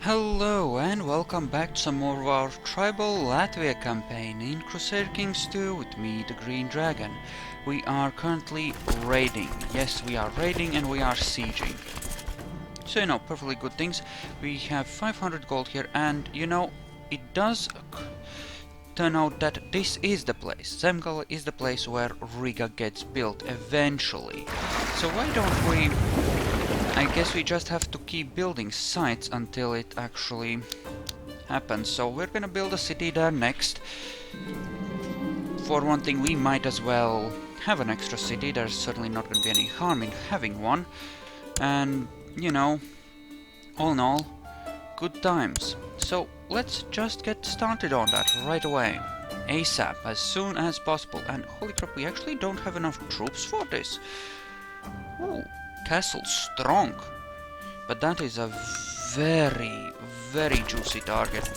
Hello and welcome back to some more of our tribal Latvia campaign in Crusader Kings 2 with me, the Green Dragon. We are currently raiding. Yes, we are raiding and we are sieging. So perfectly good things. We have 500 gold here and it does turn out that this is the place. Zemgala is the place where Riga gets built eventually. So why don't we... I guess we just have to keep building sites until it actually happens. So we're gonna build a city there next. For one thing, we might as well have an extra city. There's certainly not gonna be any harm in having one. And, all in all, good times. So let's just get started on that right away. ASAP, as soon as possible. And holy crap, we actually don't have enough troops for this. Ooh. Castle strong, but that is a very, very juicy target.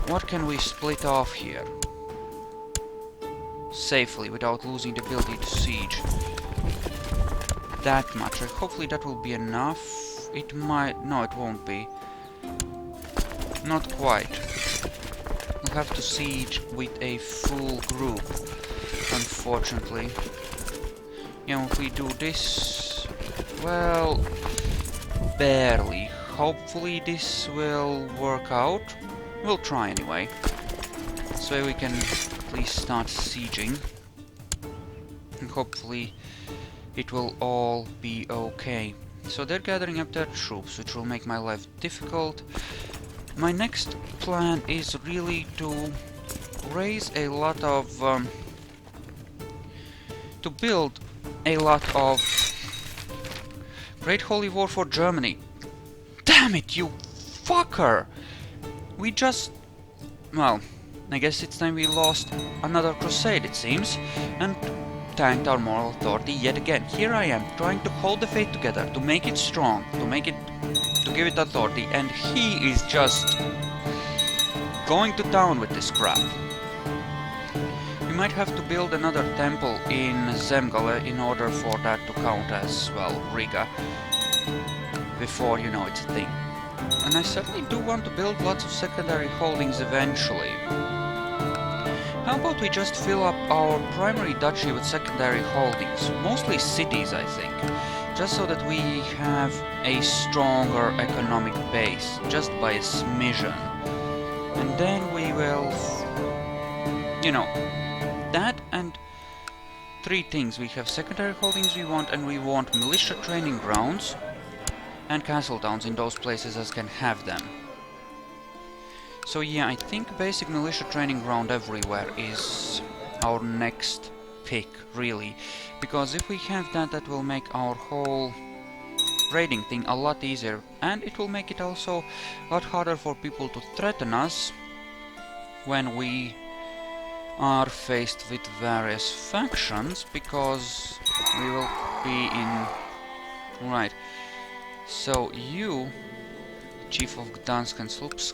What can we split off here? Safely, without losing the ability to siege. That much. Hopefully that will be enough. It might... no, it won't be. Not quite. We'll have to siege with a full group, unfortunately. If we do this... well, barely. Hopefully this will work out. We'll try anyway. So we can at least start sieging. And hopefully it will all be okay. So they're gathering up their troops, which will make my life difficult. My next plan is really to raise a lot of... to build a lot of Great Holy War for Germany. Damn it, you fucker! We just... well, I guess it's time we lost another crusade, it seems, and tanked our moral authority yet again. Here I am, trying to hold the faith together, to make it strong, to give it authority, and he is just going to town with this crap. We might have to build another temple in Zemgala in order for that to count as, well, Riga, before, it's a thing. And I certainly do want to build lots of secondary holdings eventually. How about we just fill up our primary duchy with secondary holdings, mostly cities, I think, just so that we have a stronger economic base, just by a smidgen. And then we will, that and three things. We have secondary holdings we want, and we want militia training grounds and castle towns in those places as can have them. So yeah, I think basic militia training ground everywhere is our next pick, really. Because if we have that, that will make our whole raiding thing a lot easier. And it will make it also a lot harder for people to threaten us when we are faced with various factions, because we will be in... right. So you, Chief of Gdansk and Slupsk,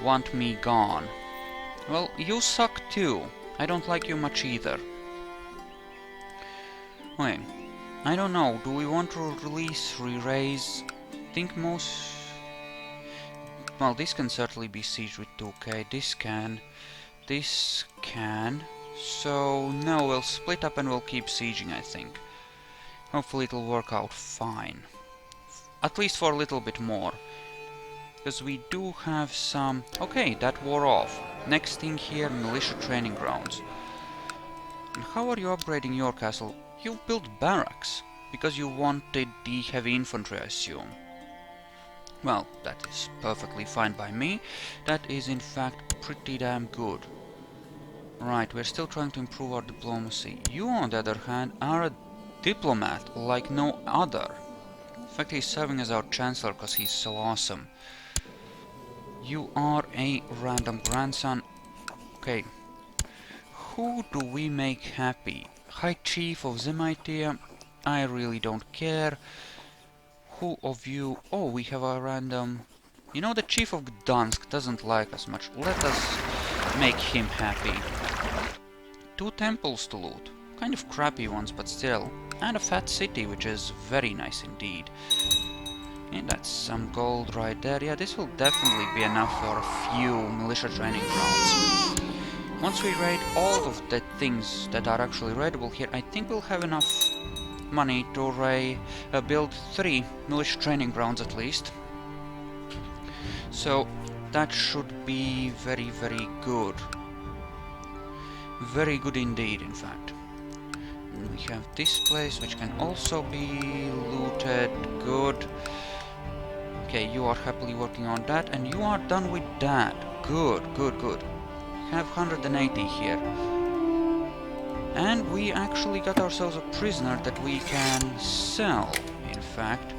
want me gone. Well, you suck too. I don't like you much either. Wait, I don't know. Do we want to release, re-raise? Think most... well, this can certainly be sieged with 2k. This can. This can. So, no, we'll split up and we'll keep sieging, I think. Hopefully it'll work out fine. At least for a little bit more. Because we do have some... okay, that wore off. Next thing here, militia training grounds. And how are you upgrading your castle? You built barracks, because you wanted the heavy infantry, I assume. Well, that is perfectly fine by me. That is in fact pretty damn good. Right, we're still trying to improve our diplomacy. You, on the other hand, are a diplomat like no other. In fact, he's serving as our chancellor because he's so awesome. You are a random grandson. Okay. Who do we make happy? High Chief of Zemaitia? I really don't care. Who of you... oh, we have a random... the Chief of Gdansk doesn't like us much. Let us make him happy. 2 temples to loot. Kind of crappy ones, but still. And a fat city, which is very nice indeed. And that's some gold right there. Yeah, this will definitely be enough for a few militia training grounds. Once we raid all of the things that are actually raidable here, I think we'll have enough money to build 3 militia training grounds at least. So that should be very, very good. Very good indeed, in fact. And we have this place, which can also be looted. Good. Okay, you are happily working on that, and you are done with that. Good, good, good. We have 180 here. And we actually got ourselves a prisoner that we can sell, in fact.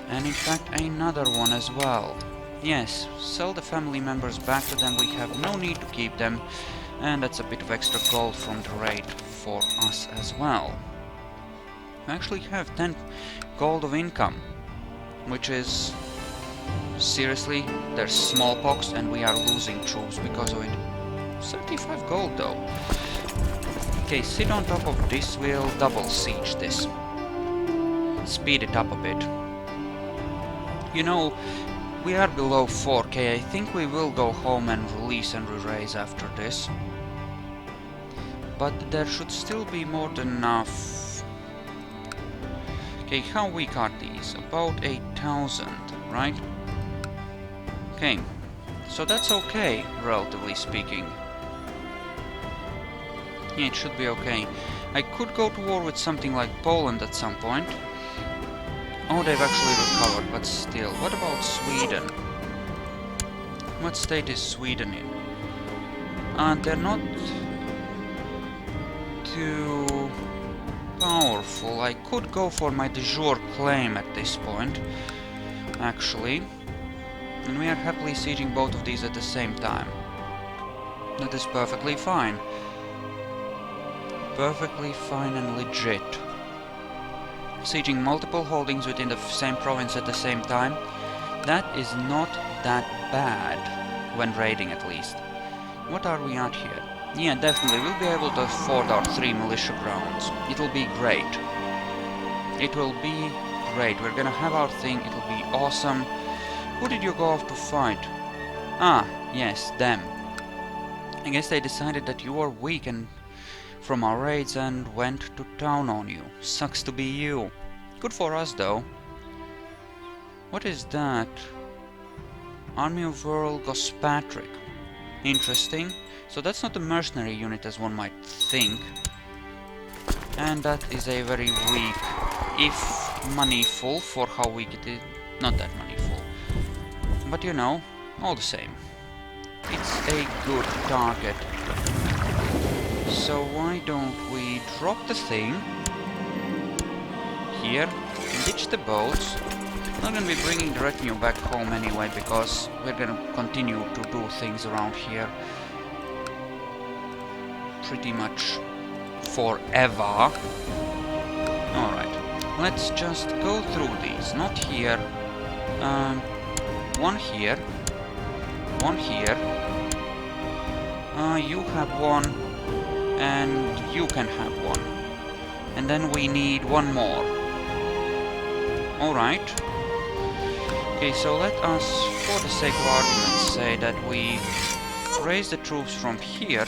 And in fact, another one as well. Yes, sell the family members back to them. We have no need to keep them. And that's a bit of extra gold from the raid for us as well. We actually have 10 gold of income, which is... seriously, there's smallpox and we are losing troops because of it. 75 gold though. Okay, sit on top of this, we'll double siege this. Speed it up a bit. You know, we are below 4k, I think we will go home and release and re-raise after this. But there should still be more than enough. Okay, how weak are these? About 8,000, right? Okay, so that's okay, relatively speaking. Yeah, it should be okay. I could go to war with something like Poland at some point. Oh, they've actually recovered, but still. What about Sweden? What state is Sweden in? They're not too powerful. I could go for my de jure claim at this point, actually. And we are happily sieging both of these at the same time. That is perfectly fine. Perfectly fine and legit. Sieging multiple holdings within the same province at the same time, that is not that bad, when raiding at least. What are we at here? Yeah, definitely, we'll be able to afford our 3 militia grounds. It'll be great. It will be great. We're gonna have our thing, it'll be awesome. Who did you go off to fight? Ah, yes, them. I guess they decided that you were weak and from our raids and went to town on you. Sucks to be you. Good for us though. What is that? Army of Earl Gospatrick. Interesting. So that's not a mercenary unit as one might think. And that is a very weak, if moneyful for how weak it is. Not that moneyful. But you know, all the same. It's a good target. So why don't we drop the thing here, ditch the boats. Not gonna be bringing the retinue back home anyway, because we're gonna continue to do things around here pretty much forever. Alright, let's just go through these. Not here. One here. One here. You have one. And you can have one. And then we need one more. Alright. Okay, so let us, for the sake of argument, say that we raise the troops from here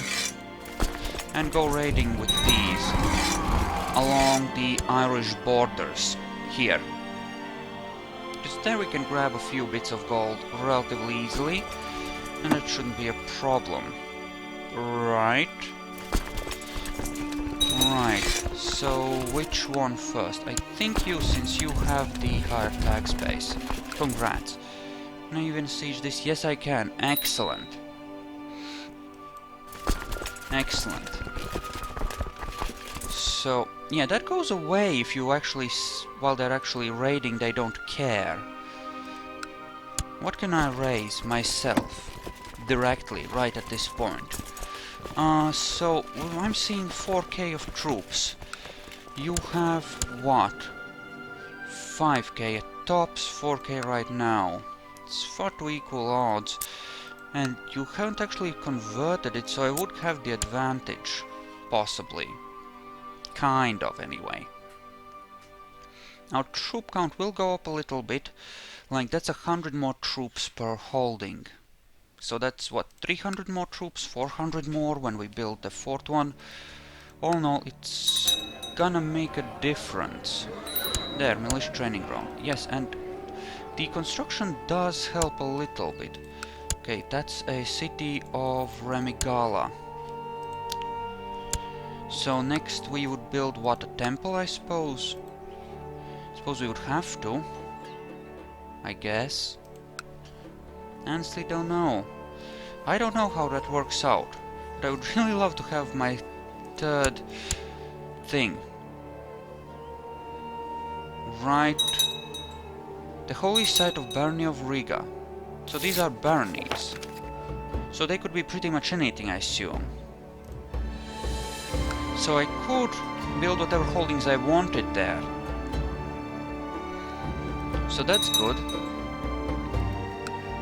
and go raiding with these along the Irish borders here. Just there we can grab a few bits of gold relatively easily, and it shouldn't be a problem. Right. Right, so which one first? I think you, since you have the higher tax base. Congrats. Can I even siege this? Yes, I can. Excellent. Excellent. So, yeah, that goes away if you actually, while they're actually raiding, they don't care. What can I raise myself? Directly, right at this point. So, well, I'm seeing 4k of troops. You have what? 5k at tops, 4k right now. It's far too equal odds. And you haven't actually converted it, so I would have the advantage. Possibly. Kind of, anyway. Our troop count will go up a little bit. Like, that's 100 more troops per holding. So that's what, 300 more troops, 400 more when we build the fourth one. All in all, it's gonna make a difference. There, militia training ground. Yes, and the construction does help a little bit. Okay, that's a city of Remigala. So next we would build what, a temple, I suppose? Suppose we would have to, I guess. Honestly, don't know. I don't know how that works out, but I would really love to have my third thing. Right. The holy site of Barony of Riga. So these are baronies. So they could be pretty much anything, I assume. So I could build whatever holdings I wanted there. So that's good.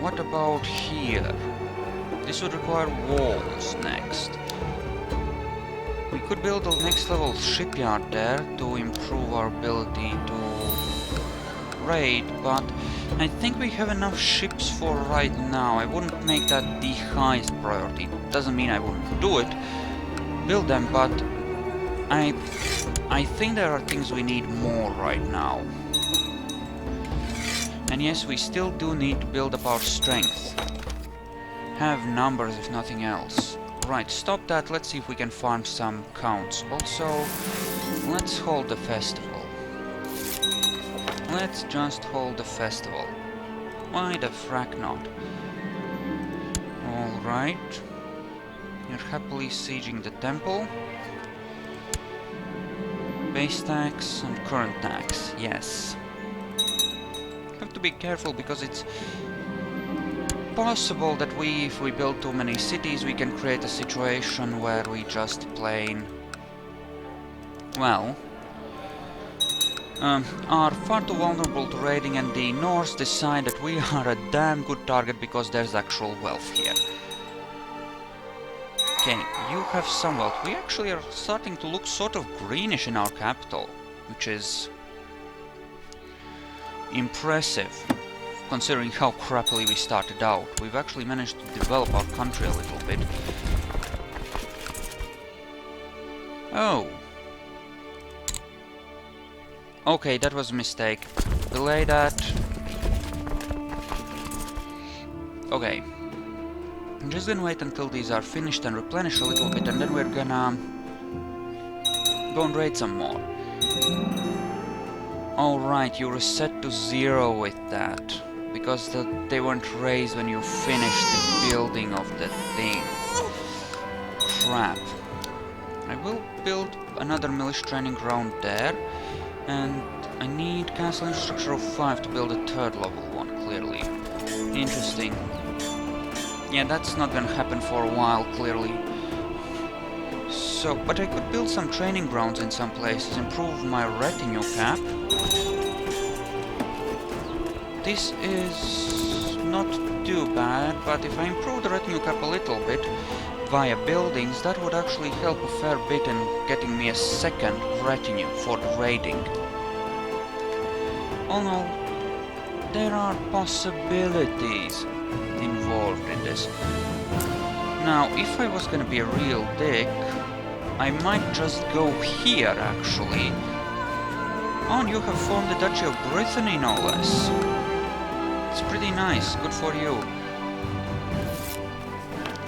What about here? This would require walls next. We could build a next level shipyard there to improve our ability to raid, but I think we have enough ships for right now. I wouldn't make that the highest priority. Doesn't mean I wouldn't do it, build them, but I think there are things we need more right now. And yes, we still do need to build up our strength. Have numbers if nothing else. Right, stop that, let's see if we can farm some counts. Also, let's hold the festival. Let's just hold the festival. Why the frack not? Alright. You're happily sieging the temple. Base tax and current tax, yes. Have to be careful because it's possible that if we build too many cities, we can create a situation where we just plain, well, are far too vulnerable to raiding, and the Norse decide that we are a damn good target because there's actual wealth here. Okay, you have some wealth. We actually are starting to look sort of greenish in our capital, which is impressive, considering how crappily we started out. We've actually managed to develop our country a little bit. Oh. Okay, that was a mistake. Delay that. Okay. I'm just gonna wait until these are finished and replenish a little bit, and then we're gonna go and raid some more. Alright, you reset to 0 with that. Because they weren't raised when you finished the building of the thing. Crap. I will build another militia training ground there. And I need castle infrastructure of 5 to build a third level one, clearly. Interesting. Yeah, that's not gonna happen for a while, clearly. So, but I could build some training grounds in some places, improve my retinue cap. This is not too bad, but if I improve the retinue cap a little bit via buildings, that would actually help a fair bit in getting me a second retinue for the raiding. All in all, there are possibilities involved in this. Now, if I was gonna be a real dick, I might just go here, actually. Oh, and you have formed the Duchy of Brittany, no less. It's pretty nice, good for you.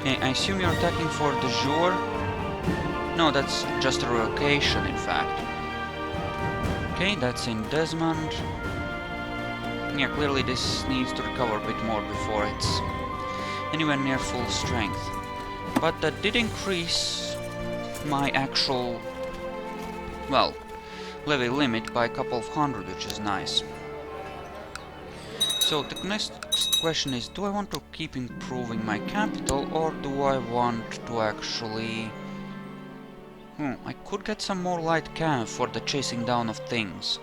Okay, I assume you're attacking for de jure? No, that's just a relocation, in fact. Okay, that's in Desmond. Yeah, clearly this needs to recover a bit more before it's anywhere near full strength. But that did increase my actual, well, levy limit by a couple of hundred, which is nice. So the next question is, do I want to keep improving my capital, or do I want to actually... I could get some more light cav for the chasing down of things.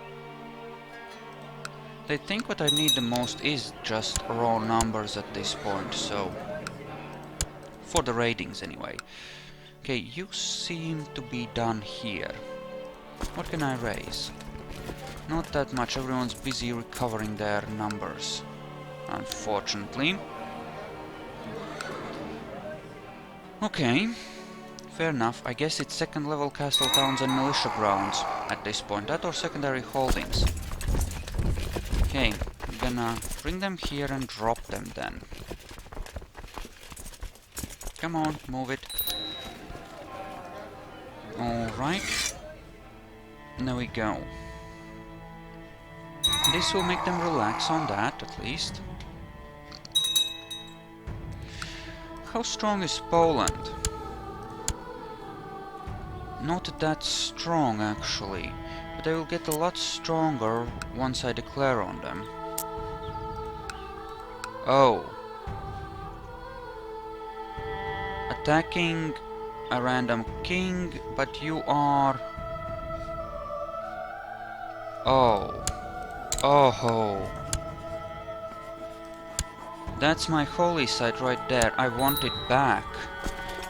I think what I need the most is just raw numbers at this point, so... for the ratings anyway. Okay, you seem to be done here. What can I raise? Not that much, everyone's busy recovering their numbers, unfortunately. Okay, fair enough. I guess it's second level castle towns and militia grounds at this point. That or secondary holdings. Okay, I'm gonna bring them here and drop them then. Come on, move it. Alright. There we go. This will make them relax on that, at least. How strong is Poland? Not that strong, actually. But they will get a lot stronger once I declare on them. Oh. Attacking a random king, but you are... Oh. Oh. That's my holy site right there. I want it back.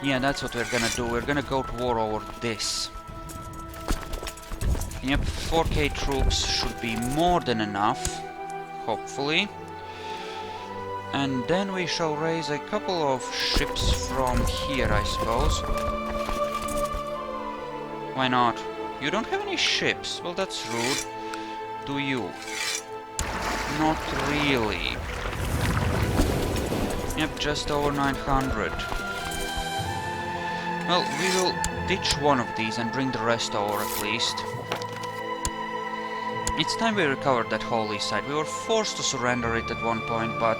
Yeah, that's what we're gonna do. We're gonna go to war over this. Yep, 4k troops should be more than enough. Hopefully. And then we shall raise a couple of ships from here, I suppose. Why not? You don't have any ships? Well, that's rude. Do you? Not really. Yep, just over 900. Well, we will ditch one of these and bring the rest over at least. It's time we recovered that holy site. We were forced to surrender it at one point, but...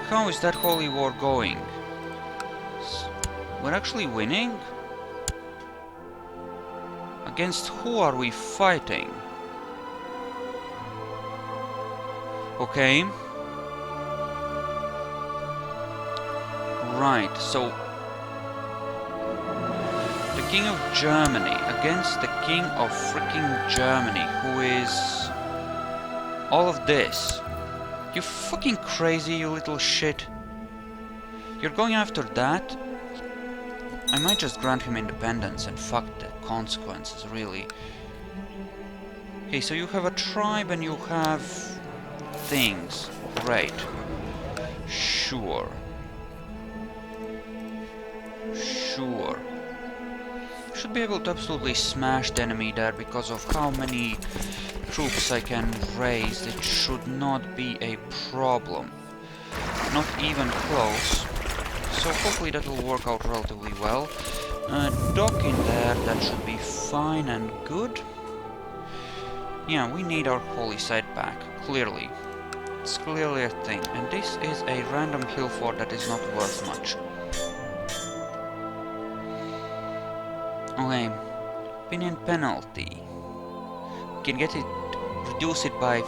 How is that holy war going? We're actually winning? Against who are we fighting? Okay. Right, so... The King of Germany against the King of freaking Germany, who is... all of this. You fucking crazy, you little shit. You're going after that? I might just grant him independence and fuck the consequences, really. Okay, so you have a tribe and you have... things. Great. Sure. Sure. Should be able to absolutely smash the enemy there because of how many troops I can raise. It should not be a problem. Not even close. So hopefully that will work out relatively well. Dock in there, that should be fine and good. Yeah, we need our holy site back, clearly. It's clearly a thing, and this is a random hill fort that is not worth much. Okay, opinion penalty. We can get it, reduce it by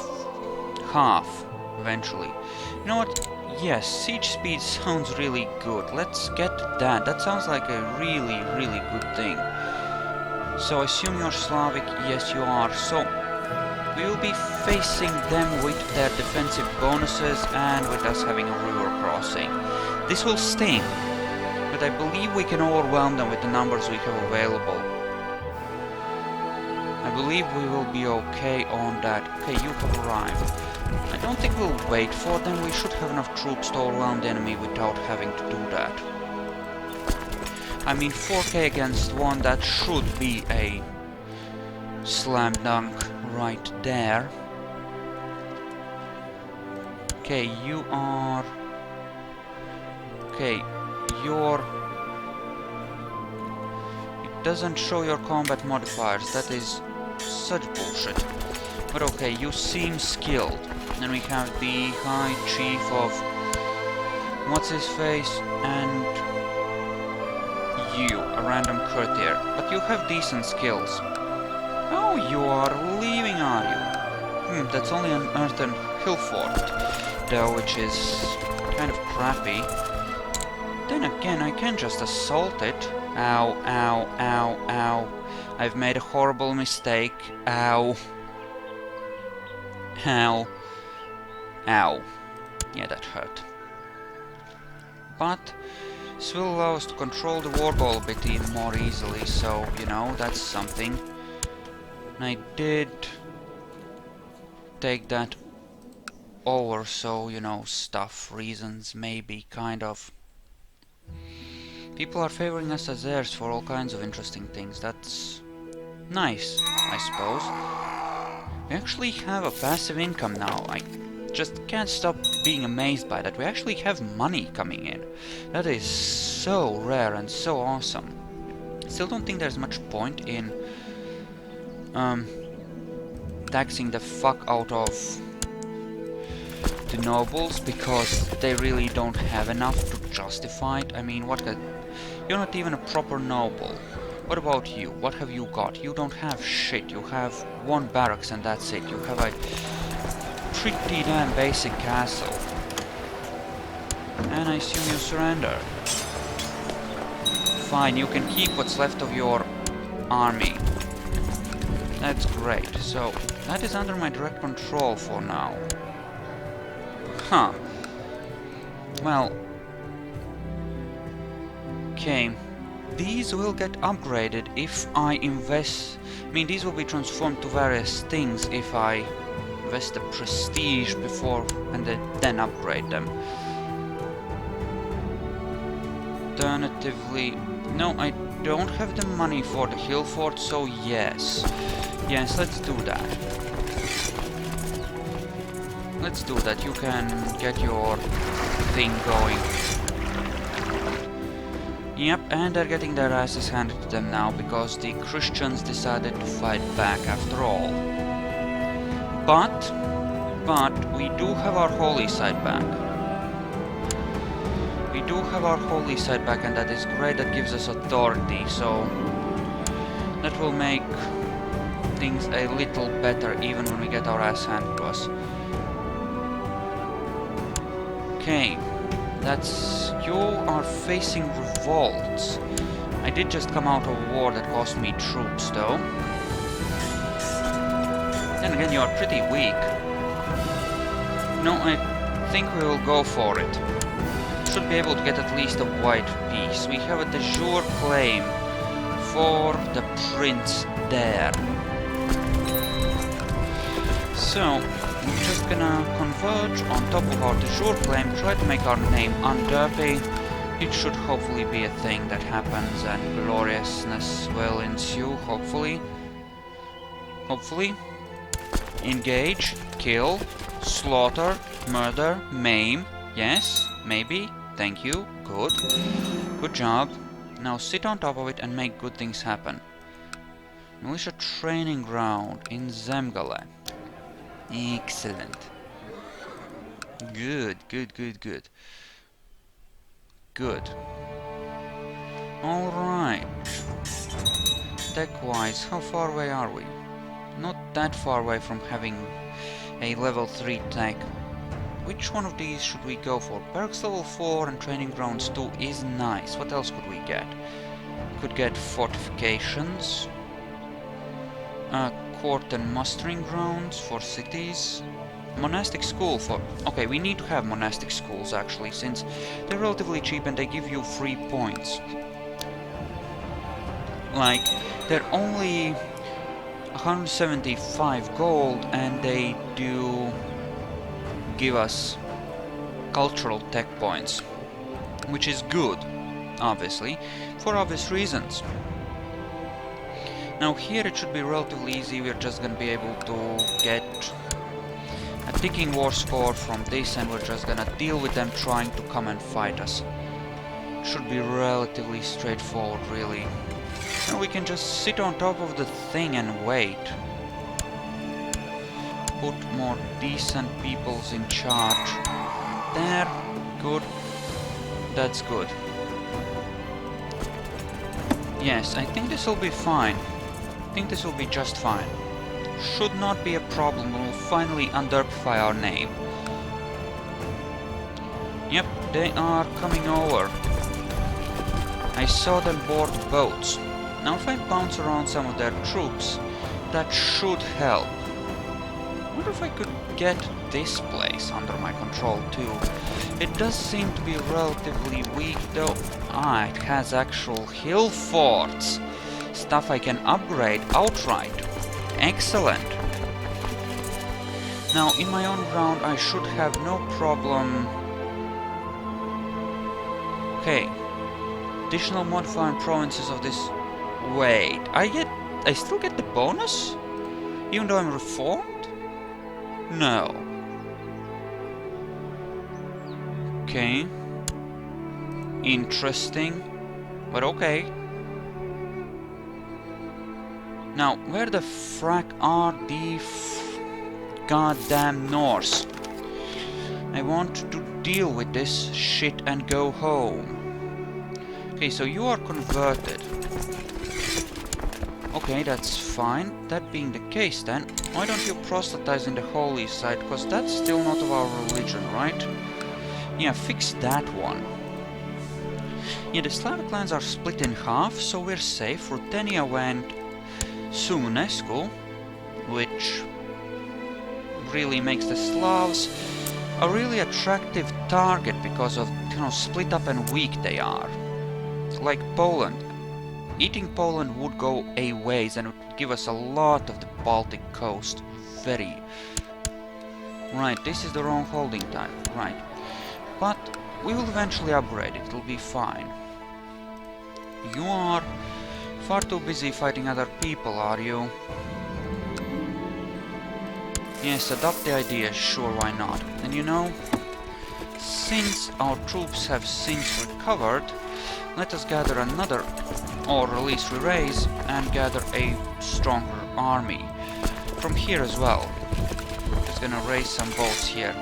half, eventually. You know what? Yes, siege speed sounds really good. Let's get that. That sounds like a really, really good thing. So, I assume you're Slavic. Yes, you are. So, we will be facing them with their defensive bonuses and with us having a river crossing. This will sting, but I believe we can overwhelm them with the numbers we have available. I believe we will be okay on that. Okay, you have arrived. I don't think we'll wait for them. We should have enough troops to overwhelm the enemy without having to do that. I mean, 4k against 1, that should be a slam dunk right there. Okay, you are... Okay, you're... It doesn't show your combat modifiers. That is such bullshit. But okay, you seem skilled. Then we have the High Chief of... What's-his-face, and... you, a random courtier. But you have decent skills. Oh, you are leaving, are you? That's only an earthen hill fort, though, which is kind of crappy. Then again, I can just assault it. Ow, ow, ow, ow. I've made a horrible mistake. Ow. Ow. Ow. Yeah, that hurt. But this will allow us to control the war ball a bit even more easily, so, you know, that's something. And I did take that over, so, you know, stuff, reasons, maybe, kind of. People are favoring us as heirs for all kinds of interesting things. That's nice, I suppose. We actually have a passive income now. I just can't stop being amazed by that. We actually have money coming in. That is so rare and so awesome. Still don't think there's much point in taxing the fuck out of the nobles, because they really don't have enough to justify it. I mean, you're not even a proper noble. What about you? What have you got? You don't have shit. You have one barracks and that's it. You have a pretty damn basic castle. And I assume you surrender. Fine, you can keep what's left of your army. That's great. So, that is under my direct control for now. Huh. Well. Okay. These will get upgraded if I invest... I mean, these will be transformed to various things if I invest the prestige before and then upgrade them. Alternatively... No, I don't have the money for the hill fort, so yes. Yes, let's do that. Let's do that. You can get your thing going. Yep, and they're getting their asses handed to them now because the Christians decided to fight back after all. But we do have our holy side back. We do have our holy side back, and that is great. That gives us authority, so that will make things a little better even when we get our ass handed to us. Okay, that's... You are facing revolts. I did just come out of a war that cost me troops, though. Then again, you are pretty weak. No, I think we will go for it. Should be able to get at least a white piece. We have a de jure claim for the prince there. So, we're just gonna converge on top of our de jure claim, try to make our name underpy. It should hopefully be a thing that happens and gloriousness will ensue, hopefully. Hopefully. Engage, kill, slaughter, murder, maim. Yes, maybe. Thank you. Good. Good job. Now sit on top of it and make good things happen. Militia training ground in Zemgale. Excellent. Good, good, good, good. Good. Alright. Tech-wise, how far away are we? Not that far away from having a level 3 tech. Which one of these should we go for? Barracks level 4 and training grounds 2 is nice. What else could we get? Could get fortifications. Court and mustering grounds for cities. Monastic school for... Okay, we need to have monastic schools actually, since they're relatively cheap and they give you free points. Like, they're only 175 gold and they do give us cultural tech points, which is good, obviously, for obvious reasons. Now here it should be relatively easy. We're just gonna be able to get a ticking war score from this, and we're just gonna deal with them trying to come and fight us. Should be relatively straightforward, really. And we can just sit on top of the thing and wait. Put more decent peoples in charge. There. Good. That's good. Yes, I think this will be fine. I think this will be just fine. Should not be a problem. We'll finally underpify our name. Yep, they are coming over. I saw them board boats. Now if I bounce around some of their troops, that should help. I wonder if I could get this place under my control too. It does seem to be relatively weak though. Ah, it has actual hill forts. Stuff I can upgrade outright. Excellent. Now, in my own ground, I should have no problem. Okay. Additional modifying provinces of this. Wait, I still get the bonus? Even though I'm reformed? No. Okay. Interesting. But okay. Now, where the frack are the goddamn Norse? I want to deal with this shit and go home. Okay, so you are converted. Okay, that's fine. That being the case then, why don't you proselytize in the holy side? Because that's still not of our religion, right? Yeah, fix that one. Yeah, the Slavic lands are split in half, so we're safe. Ruthenia went Sumunescu, which really makes the Slavs a really attractive target because of how split up and weak they are. Like Poland. Eating Poland would go a ways and would give us a lot of the Baltic coast. Very. Right, this is the wrong holding time. Right. But we will eventually upgrade it. It'll be fine. You are far too busy fighting other people, are you? Yes, adopt the idea. Sure, why not? And you know, since our troops have since recovered, let us gather another, or at least re-raise, and gather a stronger army. From here as well. Just gonna raise some boats here.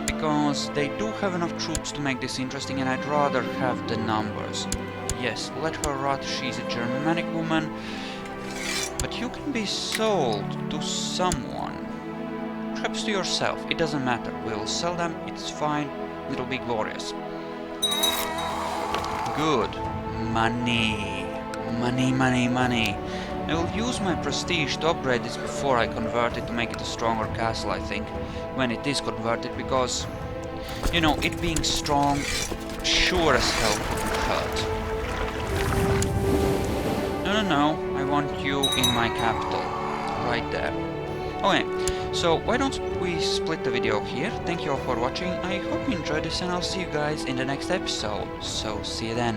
Because they do have enough troops to make this interesting, and I'd rather have the numbers. Yes, let her rot, she's a Germanic woman. But you can be sold to someone. Perhaps to yourself, it doesn't matter. We'll sell them, it's fine, it'll be glorious. Good. Money. Money, money, money. I will use my prestige to upgrade this before I convert it to make it a stronger castle, I think. When it is converted, because, you know, it being strong sure as hell couldn't hurt. No, I want you in my capital. Right there. Okay, so why don't we split the video here? Thank you all for watching. I hope you enjoyed this, and I'll see you guys in the next episode. So, see you then.